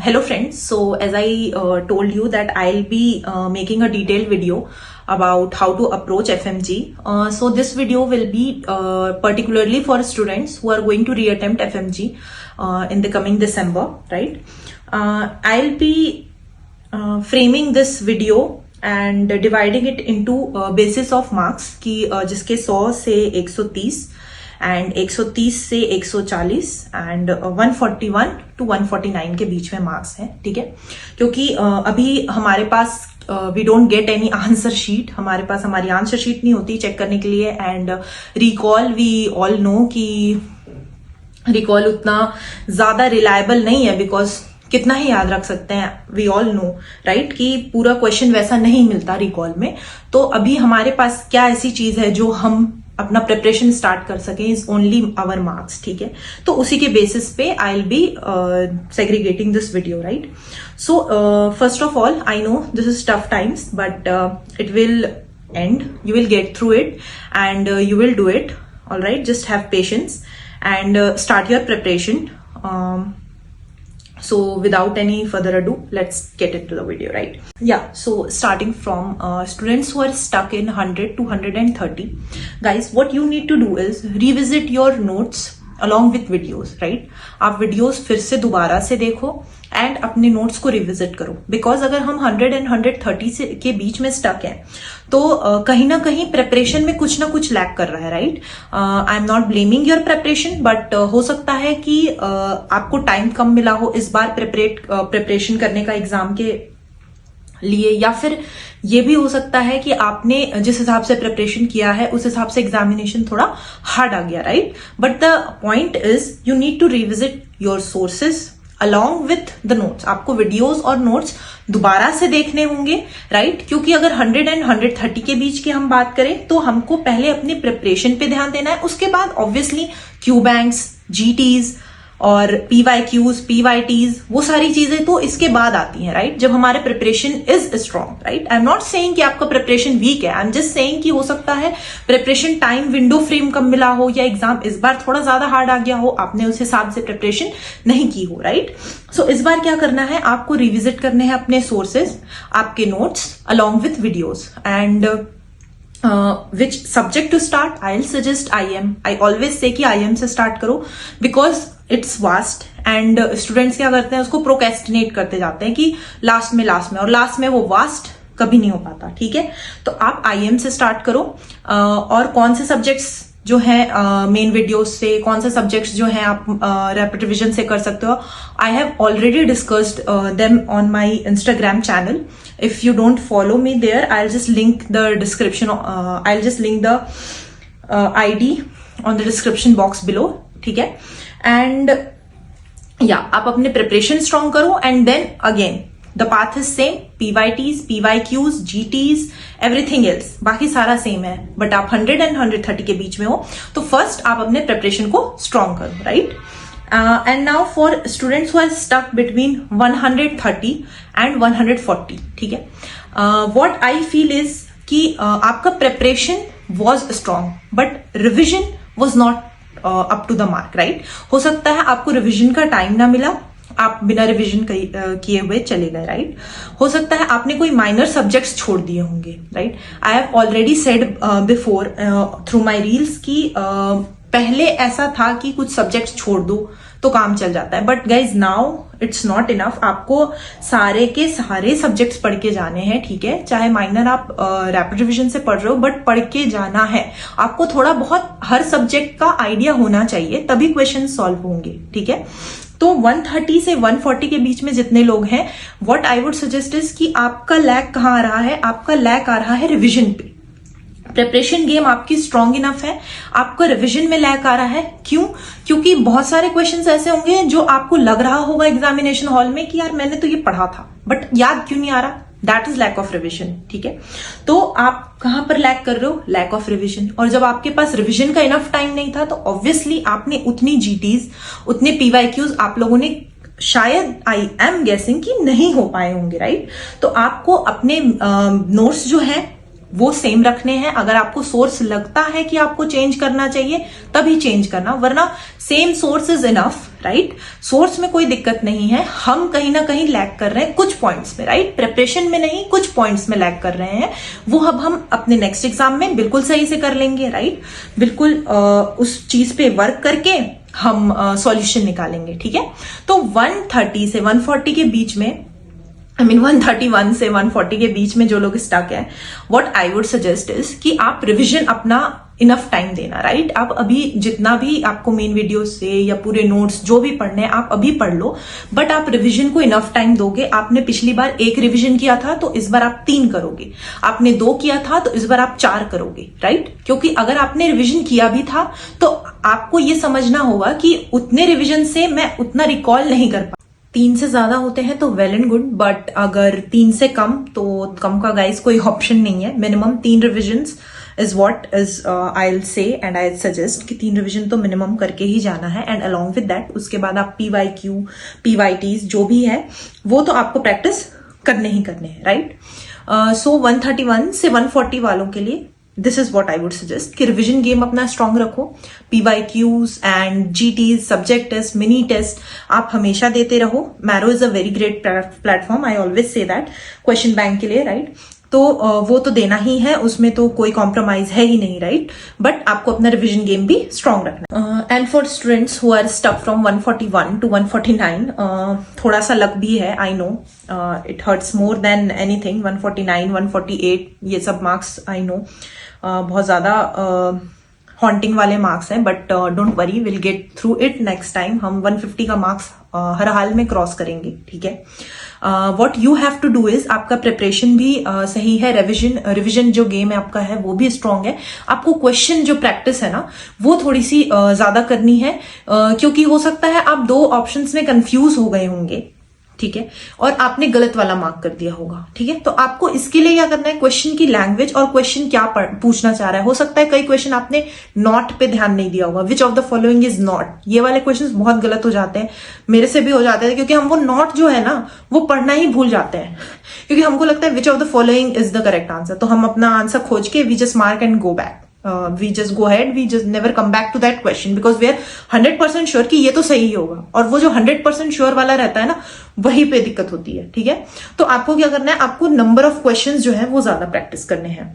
Hello friends, so as I told you that I'll be making a detailed video about how to approach FMG. So this video will be particularly for students who are going to reattempt FMG in the coming December, right? I'll be framing this video and dividing it into basis of marks कि जिसके 100 से 130 and 130 से 140 and 141 to 149 के बीच में marks हैं, ठीक है। क्योंकि अभी हमारे पास we don't get any answer sheet, हमारे पास हमारी आंसर शीट नहीं होती चेक करने के लिए। And recall we all know कि रिकॉल उतना ज्यादा रिलायबल नहीं है, बिकॉज कितना ही याद रख सकते हैं, वी ऑल नो राइट कि पूरा क्वेश्चन वैसा नहीं मिलता रिकॉल में। तो अभी हमारे पास क्या ऐसी चीज है जो हम अपना प्रिपरेशन स्टार्ट कर सकें, इज ओनली आवर मार्क्स, ठीक है। तो उसी के बेसिस पे I will be segregating this video, right. So first of all I know this is tough times but it will and, you will get through it and you will do it, all right. Just have patience and start your preparation. So without any further ado, let's get into the video, right? Yeah, so starting from students who are stuck in 100 to 130, guys, what you need to do is revisit your notes along with videos, right? आप videos फिर से दोबारा से देखो and अपने notes को revisit करो, because अगर हम 100 एंड 130 से के बीच में स्टक है तो कहीं ना कहीं प्रेपरेशन में कुछ ना कुछ लैक कर रहा है, right. I am not blaming your preparation, but हो सकता है कि आपको टाइम कम मिला हो इस बार प्रेपरेशन करने का एग्जाम के लिए, या फिर ये भी हो सकता है कि आपने जिस हिसाब से प्रिपरेशन किया है उस हिसाब से एग्जामिनेशन थोड़ा हार्ड आ गया, right. But the point is you need to revisit your sources along with the notes. आपको वीडियोस और नोट्स दोबारा से देखने होंगे, राइट। क्योंकि अगर 100 एंड 130 के बीच की हम बात करें तो हमको पहले अपनी प्रिपरेशन पे ध्यान देना है, उसके बाद ऑब्वियसली क्यू बैंक्स, जीटीज और पीवाईक्यूज, पीवाईटीज, वो सारी चीजें तो इसके बाद आती हैं, राइट, जब हमारे preparation is strong, right. I am not saying कि आपका प्रिपरेशन वीक है, आई एम जस्ट सेइंग कि हो सकता है प्रिपरेशन टाइम विंडो फ्रेम कम मिला हो या एग्जाम इस बार थोड़ा ज्यादा हार्ड आ गया हो, आपने उस हिसाब से प्रिपरेशन नहीं की हो, राइट। सो इस बार क्या करना है, आपको रिविजिट करने हैं अपने सोर्सेज, आपके notes along with videos and which subject to start. I'll suggest IM. I always say कि IM से start करो because it's vast and students क्या करते हैं, उसको procrastinate करते जाते हैं कि लास्ट में और लास्ट में वो vast कभी नहीं हो पाता, ठीक है। तो आप IM से स्टार्ट करो और कौन से सब्जेक्ट्स जो है मेन वीडियोस से, कौन से सब्जेक्ट्स जो हैं आप रैपिड रिविजन से कर सकते हो, I have already discussed them on my Instagram channel. If you don't follow me there, I'll just link the description. I'll just link the ID on the description box below. ठीक है. And yeah, आप अपने preparation strong करो and then again the path is same. PYTs, PYQs, GTs, everything else. बाकी सारा same है. But आप 100 and 130 के बीच में हो तो first आप अपने preparation को strong करो, right? And now for students who are stuck between 130 and 140, ठीक है, what I feel is कि आपका preparation was strong but revision was not up to the mark, right? हो सकता है आपको revision का time ना मिला, आप बिना रिविजन किए हुए चले गए, राइट। हो सकता है आपने कोई माइनर सब्जेक्ट्स छोड़ दिए होंगे, right. I have already said before through my reels कि पहले ऐसा था कि कुछ सब्जेक्ट्स छोड़ दो तो काम चल जाता है, but guys now it's not enough. आपको सारे के सारे सब्जेक्ट्स पढ़ के जाने हैं, ठीक है, चाहे माइनर आप रैपिड रिविजन से पढ़ रहे हो, बट पढ़ के जाना है. आपको थोड़ा बहुत हर सब्जेक्ट का आइडिया होना चाहिए, तभी क्वेश्चन सॉल्व होंगे, ठीक है. तो 130 से 140 के बीच में जितने लोग हैं, what I would suggest is कि आपका लैक कहाँ आ रहा है, आपका लैक आ रहा है रिविजन पे. प्रिपरेशन गेम आपकी स्ट्रांग इनफ है, आपका रिवीजन में लैक आ रहा है. क्यों? क्योंकि बहुत सारे क्वेश्चंस ऐसे होंगे जो आपको लग रहा होगा एग्जामिनेशन हॉल में कि यार मैंने तो ये पढ़ा था, बट याद क्यों नहीं आ रहा. That is lack of revision, ठीक है. तो आप कहां पर लैक कर रहे हो? Lack of revision. और जब आपके पास रिविजन का इनफ टाइम नहीं था तो ऑब्वियसली आपने उतनी जीटीज, उतने पीवाईक्यूज आप लोगों ने शायद, आई एम गेसिंग, कि नहीं हो पाए होंगे, राइट. तो आपको अपने नोट्स जो है वो सेम रखने हैं। अगर आपको सोर्स लगता है कि आपको चेंज करना चाहिए तभी चेंज करना, वरना same source is enough, right. Source में कोई दिक्कत नहीं है, हम कहीं ना कहीं लैग कर रहे हैं कुछ पॉइंट्स में, राइट। प्रिपरेशन में नहीं, कुछ पॉइंट्स में लैग कर रहे हैं, वो अब हम अपने नेक्स्ट एग्जाम में बिल्कुल सही से कर लेंगे, राइट। बिल्कुल उस चीज पे वर्क करके हम सॉल्यूशन निकालेंगे, ठीक है। तो 130 से 140 के बीच में, 131 से 140 के बीच में जो लोग स्टक है, what I would suggest is कि आप रिवीजन अपना इनफ टाइम देना, राइट। आप अभी जितना भी आपको मेन वीडियो से या पूरे नोट्स जो भी पढ़ने हैं आप अभी पढ़ लो, बट आप रिवीजन को इनफ टाइम दोगे। आपने पिछली बार 1 रिवीजन किया था तो इस बार आप 3 करोगे, आपने 2 किया था तो इस बार आप 4 करोगे, राइट। क्योंकि अगर आपने रिवीजन किया भी था तो आपको ये समझना होगा कि उतने रिवीजन से मैं उतना रिकॉल नहीं कर 3 से ज्यादा होते हैं तो वेल एंड गुड, बट अगर 3 से कम तो कम का गाइस कोई ऑप्शन नहीं है। Minimum 3 revisions is what is I will say and I suggest कि 3 रिविजन तो मिनिमम करके ही जाना है। एंड अलॉन्ग विद दैट उसके बाद आप PYQ, PYTs जो भी है वो तो आपको प्रैक्टिस करने ही करने हैं, राइट। सो 131 से 140 वालों के लिए this is what I would suggest कि रिविजन गेम अपना स्ट्रांग रखो। PYQs and GTs, subject test, mini test आप हमेशा देते रहो। Marrow is a very great platform, I always say that, question bank के लिए, राइट। तो वो तो देना ही है, उसमें तो कोई कॉम्प्रोमाइज है ही नहीं, राइट। बट आपको अपना रिविजन गेम भी स्ट्रांग रखना। And for students who are stuck from 141 to 149, थोड़ा सा लक भी है, I know it hurts more than anything. 149, 148 ये सब मार्क्स आई नो बहुत ज्यादा हॉन्टिंग वाले मार्क्स हैं, but don't worry, will get through it next time. हम 150 का मार्क्स हर हाल में क्रॉस करेंगे, ठीक है। What you have to do is, आपका प्रिपरेशन भी सही है, रिविजन जो गेम है आपका है वो भी स्ट्रांग है। आपको क्वेश्चन जो प्रैक्टिस है ना वो थोड़ी सी ज्यादा करनी है, क्योंकि हो सकता है आप 2 ऑप्शंस में कंफ्यूज हो गए होंगे, ठीक है, और आपने गलत वाला मार्क कर दिया होगा, ठीक है। तो आपको इसके लिए क्या करना है, क्वेश्चन की लैंग्वेज और क्वेश्चन क्या पूछना चाह रहा है। हो सकता है कई क्वेश्चन आपने नॉट पे ध्यान नहीं दिया होगा, विच of the following is not. ये वाले क्वेश्चंस बहुत गलत हो जाते हैं, मेरे से भी हो जाते हैं, क्योंकि हम वो नॉट जो है ना वो पढ़ना ही भूल जाते हैं, क्योंकि हमको लगता है which of the following is the correct answer. तो हम अपना आंसर खोज के we just mark and go back, we just go ahead, we just never come back to that question because we are 100% sure कि ये तो सही होगा, और वो जो 100% sure वाला रहता है ना वही पे दिक्कत होती है, ठीक है। तो आपको क्या करना है, आपको नंबर ऑफ क्वेश्चंस जो है वो ज्यादा प्रैक्टिस करने हैं,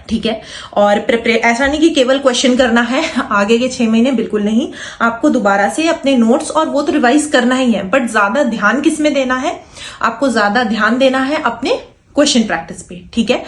ठीक है। और ऐसा नहीं कि केवल क्वेश्चन करना है आगे के 6 महीने, बिल्कुल नहीं। आपको दोबारा से अपने नोट्स और वो तो रिवाइज करना ही है, बट ज्यादा ध्यान किसमें देना है, आपको ज्यादा ध्यान देना है अपने क्वेश्चन प्रैक्टिस पे, ठीक है।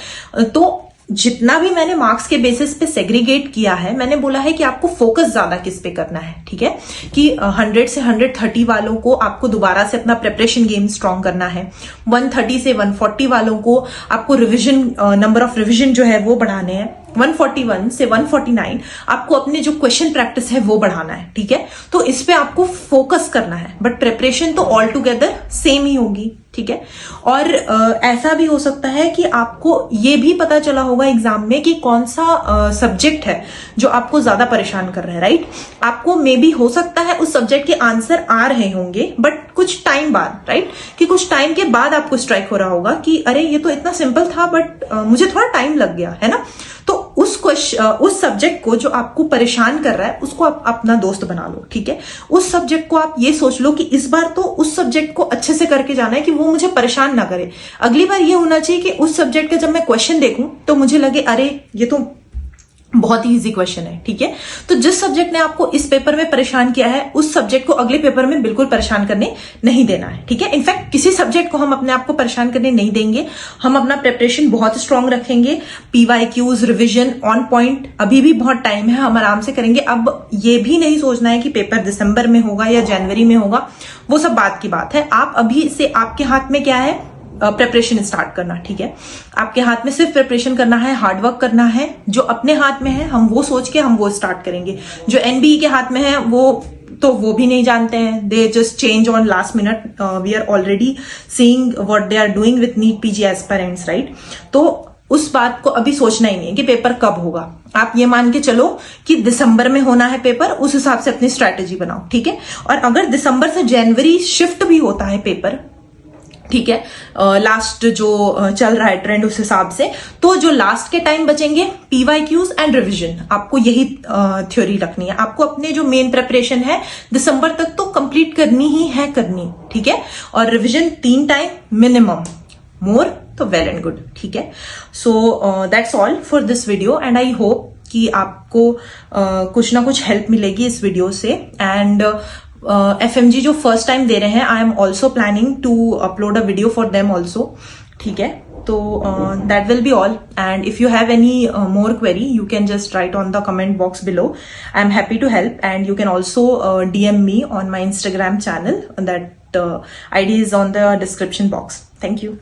तो जितना भी मैंने मार्क्स के बेसिस पे सेग्रीगेट किया है, मैंने बोला है कि आपको फोकस ज्यादा किस पे करना है, ठीक है। कि 100 से 130 वालों को आपको दोबारा से अपना प्रिपरेशन गेम स्ट्रांग करना है। 130 से 140 वालों को आपको रिवीजन, नंबर ऑफ रिवीजन जो है वो बढ़ाने हैं। 141 से 149 आपको अपने जो क्वेश्चन प्रैक्टिस है वो बढ़ाना है, ठीक है। तो इस पे आपको फोकस करना है, बट प्रिपरेशन तो ऑल टुगेदर सेम ही होगी, ठीक है। और ऐसा भी हो सकता है कि आपको ये भी पता चला होगा एग्जाम में कि कौन सा सब्जेक्ट है जो आपको ज्यादा परेशान कर रहा है, राइट। आपको मे बी हो सकता है उस सब्जेक्ट के आंसर आ रहे होंगे, बट कुछ टाइम बाद, राइट, कि कुछ टाइम के बाद आपको स्ट्राइक हो रहा होगा कि अरे ये तो इतना सिंपल था, बट मुझे थोड़ा टाइम लग गया, है ना। तो उस सब्जेक्ट को जो आपको परेशान कर रहा है उसको आप अपना दोस्त बना लो, ठीक है। उस सब्जेक्ट को आप ये सोच लो कि इस बार तो उस सब्जेक्ट को अच्छे से करके जाना है कि वो मुझे परेशान ना करे। अगली बार ये होना चाहिए कि उस सब्जेक्ट का जब मैं क्वेश्चन देखूं तो मुझे लगे अरे ये तो बहुत ही इजी क्वेश्चन है, ठीक है। तो जिस सब्जेक्ट ने आपको इस पेपर में परेशान किया है उस सब्जेक्ट को अगले पेपर में बिल्कुल परेशान करने नहीं देना है, ठीक है। इनफैक्ट किसी सब्जेक्ट को हम अपने आप को परेशान करने नहीं देंगे, हम अपना प्रिपरेशन बहुत स्ट्रांग रखेंगे। PYQs, रिविजन ऑन पॉइंट, अभी भी बहुत टाइम है, हम आराम से करेंगे। अब ये भी नहीं सोचना है कि पेपर दिसंबर में होगा या जनवरी में होगा, वो सब बात की बात है। आप अभी से, आपके हाथ में क्या है, प्रिपरेशन स्टार्ट करना, ठीक है। आपके हाथ में सिर्फ प्रिपरेशन करना है, हार्डवर्क करना है। जो अपने हाथ में है हम वो सोच के हम वो स्टार्ट करेंगे। जो NBE के हाथ में है वो भी नहीं जानते हैं, they just change on last minute. We are already seeing what they are doing with NEET PG aspirants, right. तो उस बात को अभी सोचना ही नहीं है कि पेपर कब होगा। आप ये मान के चलो कि दिसंबर में होना है पेपर, उस हिसाब से अपनी स्ट्रैटेजी बनाओ, ठीक है। और अगर दिसंबर से जनवरी शिफ्ट भी होता है पेपर, ठीक है, लास्ट जो चल रहा है ट्रेंड उस हिसाब से। तो जो लास्ट के टाइम बचेंगे PYQs एंड रिवीजन, आपको यही थ्योरी रखनी है। आपको अपने जो मेन प्रेपरेशन है दिसंबर तक तो कंप्लीट करनी ही है करनी, ठीक है। और रिवीजन 3 टाइम मिनिमम, मोर तो वेल एंड गुड, ठीक है। So that's all for this video and I hope कि आपको कुछ ना कुछ हेल्प मिलेगी इस वीडियो से। एंड FMG जो फर्स्ट टाइम दे रहे हैं, I am also planning to upload a video for them also, ठीक है। तो that will be all and if you have any more query you can just write on the comment box below. I am happy to help and you can also DM me on my Instagram channel. That ID is on the description box. Thank you.